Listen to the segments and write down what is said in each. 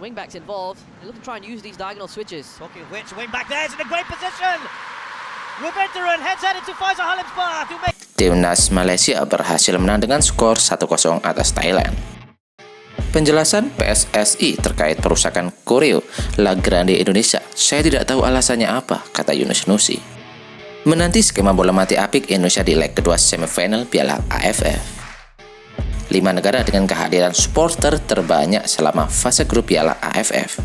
Wingbacks involved. They look to try and use these diagonal switches. Talking of which, wing back there is in a great position. With veteran heads headed to Faisal Halim's path to make. Timnas Malaysia berhasil menang dengan skor 1-0 atas Thailand. Penjelasan PSSI terkait perusakan koreo La Grande Indonesia. Saya tidak tahu alasannya apa, kata Yunus Nusi. Menanti skema bola mati apik Indonesia di leg kedua semifinal Piala AFF. 5 negara dengan kehadiran supporter terbanyak selama fase grup Piala AFF.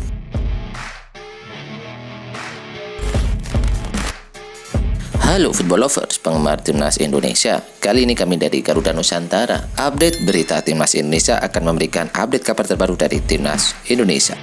Halo football lovers, penggemar Timnas Indonesia. Kali ini kami dari Garuda Nusantara. Update berita Timnas Indonesia akan memberikan update kabar terbaru dari Timnas Indonesia.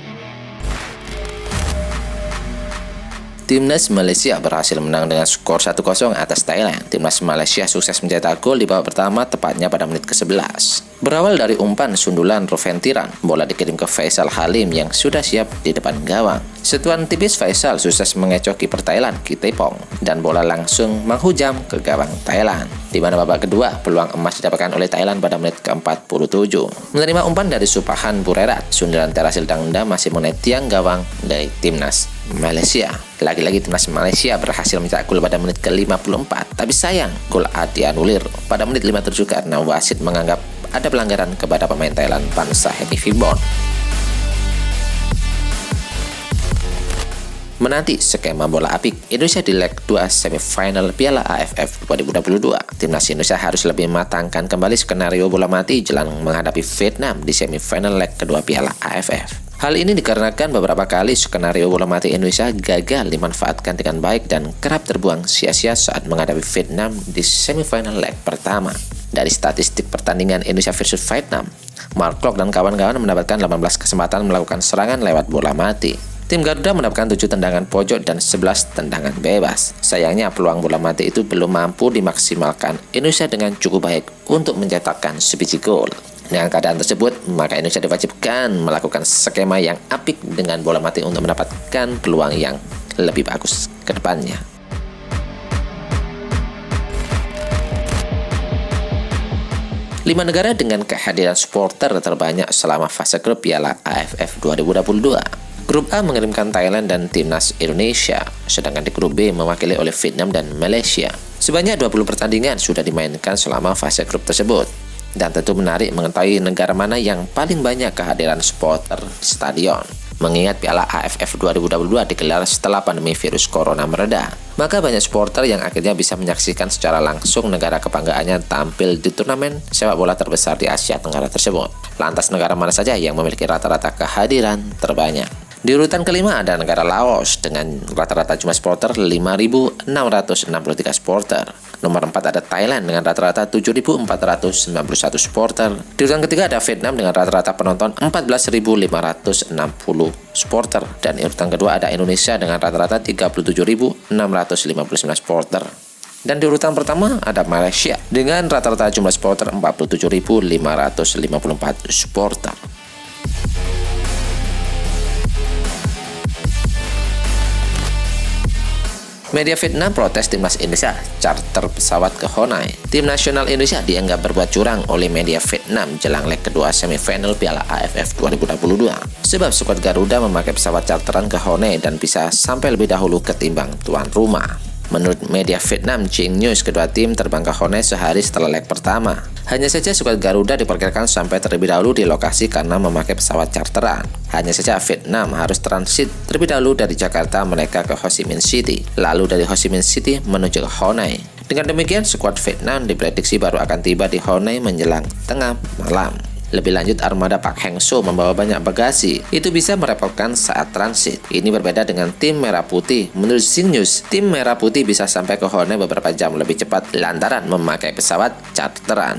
Timnas Malaysia berhasil menang dengan skor 1-0 atas Thailand. Timnas Malaysia sukses mencetak gol di babak pertama tepatnya pada menit ke-11. Berawal dari umpan sundulan Roventiran, bola dikirim ke Faisal Halim yang sudah siap di depan gawang. Setuan tipis Faisal sukses mengecoh kiper Thailand, Kitepong, dan bola langsung menghujam ke gawang Thailand. Di mana babak kedua, peluang emas didapatkan oleh Thailand pada menit ke-47. Menerima umpan dari Supahan Burerat, sundulan Terasil Dangda masih mengenai tiang gawang dari Timnas Malaysia. Lagi-lagi Timnas Malaysia berhasil mencetak gol pada menit ke-54. Tapi sayang, gol A dianulir pada menit 57 karena wasit menganggap ada pelanggaran kepada pemain Thailand Pansaheti Vibon. Menanti skema bola apik Indonesia di leg 2 semifinal Piala AFF 2022. Timnas Indonesia harus lebih mematangkan kembali skenario bola mati jelang menghadapi Vietnam di semifinal leg kedua Piala AFF. Hal ini dikarenakan beberapa kali skenario bola mati Indonesia gagal dimanfaatkan dengan baik dan kerap terbuang sia-sia saat menghadapi Vietnam di semifinal leg pertama. Dari statistik pertandingan Indonesia versus Vietnam, Mark Klok dan kawan-kawan mendapatkan 18 kesempatan melakukan serangan lewat bola mati. Tim Garuda mendapatkan 7 tendangan pojok dan 11 tendangan bebas. Sayangnya peluang bola mati itu belum mampu dimaksimalkan Indonesia dengan cukup baik untuk mencetakkan sebiji gol. Dengan keadaan tersebut, maka Indonesia diwajibkan melakukan skema yang apik dengan bola mati untuk mendapatkan peluang yang lebih bagus ke depannya. Lima negara dengan kehadiran supporter terbanyak selama fase grup Piala AFF 2022. Grup A mengirimkan Thailand dan Timnas Indonesia, sedangkan di grup B mewakili oleh Vietnam dan Malaysia. Sebanyak 20 pertandingan sudah dimainkan selama fase grup tersebut. Dan tentu menarik mengetahui negara mana yang paling banyak kehadiran supporter di stadion. Mengingat Piala AFF 2022 digelar setelah pandemi virus corona mereda, maka banyak supporter yang akhirnya bisa menyaksikan secara langsung negara kebanggaannya tampil di turnamen sepak bola terbesar di Asia Tenggara tersebut. Lantas negara mana saja yang memiliki rata-rata kehadiran terbanyak? Di urutan kelima ada negara Laos dengan rata-rata jumlah supporter 5.663 supporter. Nomor 4 ada Thailand dengan rata-rata 7.491 supporter. Di urutan ketiga ada Vietnam dengan rata-rata penonton 14.560 supporter. Dan di urutan kedua ada Indonesia dengan rata-rata 37.659 supporter. Dan di urutan pertama ada Malaysia dengan rata-rata jumlah supporter 47.554 supporter. Media Vietnam protes Timnas Indonesia charter pesawat ke Hanoi. Tim nasional Indonesia dianggap berbuat curang oleh media Vietnam jelang leg kedua semifinal Piala AFF 2022. Sebab skuad Garuda memakai pesawat charteran ke Hanoi dan bisa sampai lebih dahulu ketimbang tuan rumah. Menurut media Vietnam, Ching News, kedua tim terbang ke Hanoi sehari setelah leg pertama. Hanya saja skuad Garuda diperkirakan sampai terlebih dahulu di lokasi karena memakai pesawat charteran. Hanya saja Vietnam harus transit terlebih dahulu dari Jakarta mereka ke Ho Chi Minh City, lalu dari Ho Chi Minh City menuju ke Hanoi. Dengan demikian, skuad Vietnam diprediksi baru akan tiba di Hanoi menjelang tengah malam. Lebih lanjut, armada Park Hang-seo membawa banyak bagasi. Itu bisa merepotkan saat transit. Ini berbeda dengan tim Merah Putih. Menurut Xing News, tim Merah Putih bisa sampai ke Hanoi beberapa jam lebih cepat lantaran memakai pesawat charteran.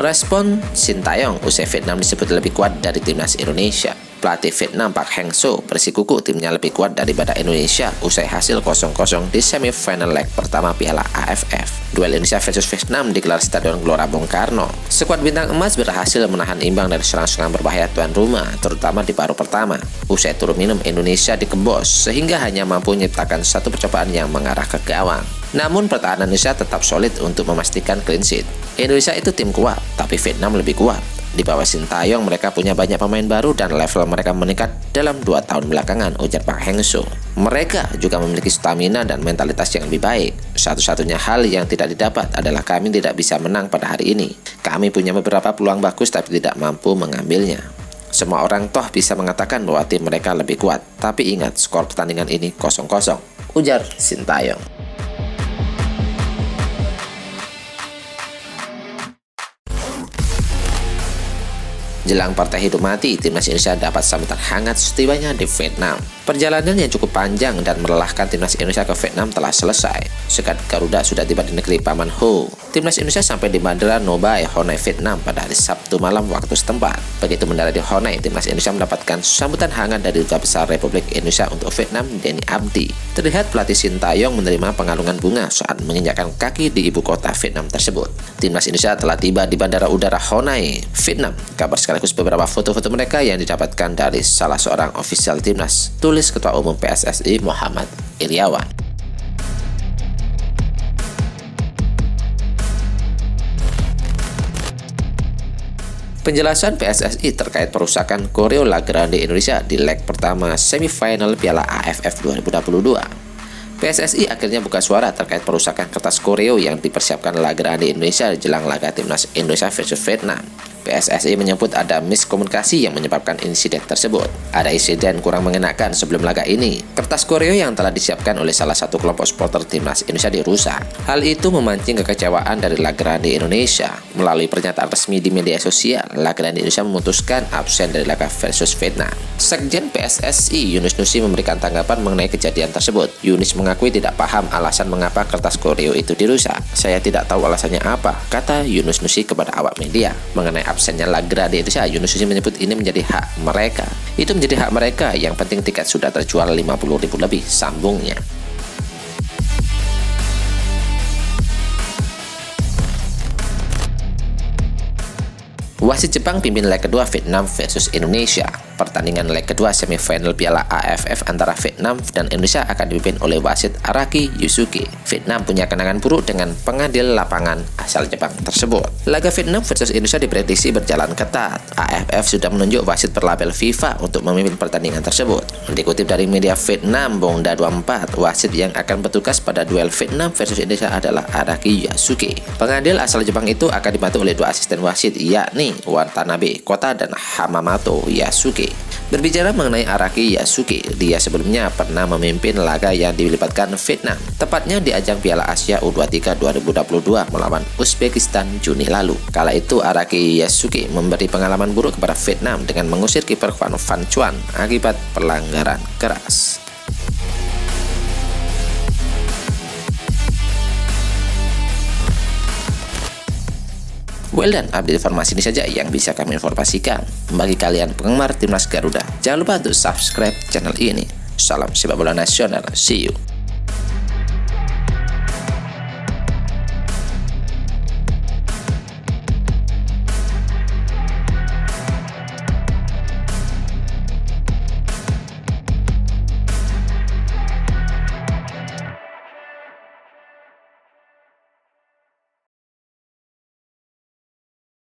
Respon Sintayong usai Vietnam disebut lebih kuat dari timnas Indonesia. Pelatih Vietnam Park Hang-seo bersikukuh timnya lebih kuat daripada Indonesia usai hasil 0-0 di semifinal leg pertama Piala AFF. Duel Indonesia versus Vietnam digelar Stadion Gelora Bung Karno. Skuad bintang emas berhasil menahan imbang dari serangan-serangan berbahaya tuan rumah, terutama di paruh pertama. Usai turun minum, Indonesia dikebos sehingga hanya mampu menciptakan satu percobaan yang mengarah ke gawang. Namun pertahanan Indonesia tetap solid untuk memastikan clean sheet. Indonesia itu tim kuat, tapi Vietnam lebih kuat. Di bawah Sintayong, mereka punya banyak pemain baru dan level mereka meningkat dalam 2 tahun belakangan, ujar Park Hang-seo. Mereka juga memiliki stamina dan mentalitas yang lebih baik. Satu-satunya hal yang tidak didapat adalah kami tidak bisa menang pada hari ini. Kami punya beberapa peluang bagus tapi tidak mampu mengambilnya. Semua orang toh bisa mengatakan bahwa tim mereka lebih kuat. Tapi ingat, skor pertandingan ini 0-0, ujar Sintayong. Jelang partai hidup mati, timnas Indonesia dapat sambutan hangat setibanya di Vietnam. Perjalanan yang cukup panjang dan melelahkan timnas Indonesia ke Vietnam telah selesai. Sekat Garuda sudah tiba di negeri Paman Ho. Timnas Indonesia sampai di Bandara Nobai, Hanoi, Vietnam pada hari Sabtu malam waktu setempat. Begitu mendarat di Hanoi, timnas Indonesia mendapatkan sambutan hangat dari Duta Besar Republik Indonesia untuk Vietnam, Denny Abdi. Terlihat pelatih Sintayong menerima pengalungan bunga saat menginjakkan kaki di ibu kota Vietnam tersebut. Timnas Indonesia telah tiba di Bandara Udara Hanoi, Vietnam. Kabar sekaligus beberapa foto-foto mereka yang didapatkan dari salah seorang ofisial timnas, tulis Ketua Umum PSSI Muhammad Iryawan. Penjelasan PSSI terkait perusakan koreo La Grande Indonesia di leg pertama semifinal Piala AFF 2022. PSSI akhirnya buka suara terkait perusakan kertas koreo yang dipersiapkan La Grande Indonesia jelang laga timnas Indonesia versus Vietnam. PSSI menyebut ada miskomunikasi yang menyebabkan insiden tersebut. Ada insiden kurang mengenakan sebelum laga ini. Kertas koreo yang telah disiapkan oleh salah satu kelompok supporter timnas Indonesia dirusak. Hal itu memancing kekecewaan dari La Grande Indonesia. Melalui pernyataan resmi di media sosial, La Grande Indonesia memutuskan absen dari laga versus Vietnam. Sekjen PSSI Yunus Nusi memberikan tanggapan mengenai kejadian tersebut. Yunus mengakui tidak paham alasan mengapa kertas koreo itu dirusak. Saya tidak tahu alasannya apa, kata Yunus Nusi kepada awak media. Mengenai absennya La Grande Indonesia, Yunus Nusi menyebut ini menjadi hak mereka. Itu menjadi hak mereka, yang penting tiket sudah terjual 50.000 lebih, sambungnya. Wasit Jepang pimpin leg kedua Vietnam versus Indonesia. Pertandingan leg kedua semifinal Piala AFF antara Vietnam dan Indonesia akan dipimpin oleh wasit Araki Yusuke. Vietnam punya kenangan buruk dengan pengadil lapangan asal Jepang tersebut. Laga Vietnam versus Indonesia diprediksi berjalan ketat. AFF sudah menunjuk wasit berlabel FIFA untuk memimpin pertandingan tersebut. Dikutip dari media Vietnam Bongda 24, wasit yang akan bertugas pada duel Vietnam versus Indonesia adalah Araki Yusuke. Pengadil asal Jepang itu akan dibantu oleh 2 asisten wasit, yakni Watanabe Kota dan Hamamoto Yasuke. Berbicara mengenai Araki Yasuke, dia sebelumnya pernah memimpin laga yang dilibatkan Vietnam, tepatnya di ajang Piala Asia U23 2022 melawan Uzbekistan Juni lalu. Kala itu Araki Yasuke memberi pengalaman buruk kepada Vietnam dengan mengusir kiper Van Chuan akibat pelanggaran keras. Well, dan update informasi ini saja yang bisa kami informasikan. Bagi kalian penggemar timnas Garuda, jangan lupa untuk subscribe channel ini. Salam sepak bola nasional, see you.